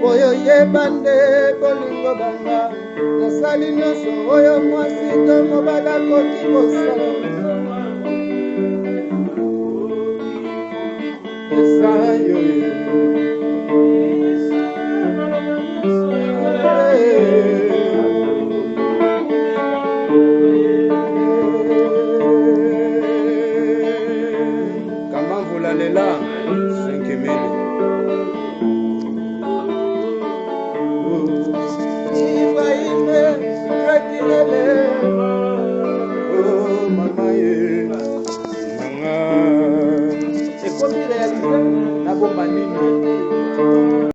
Oyo yebande bolingo banga nasali nyonso oyo mwasi to mobala koki kosala esayo kama mvula lela 5 Ekomi réalisé na bomba nini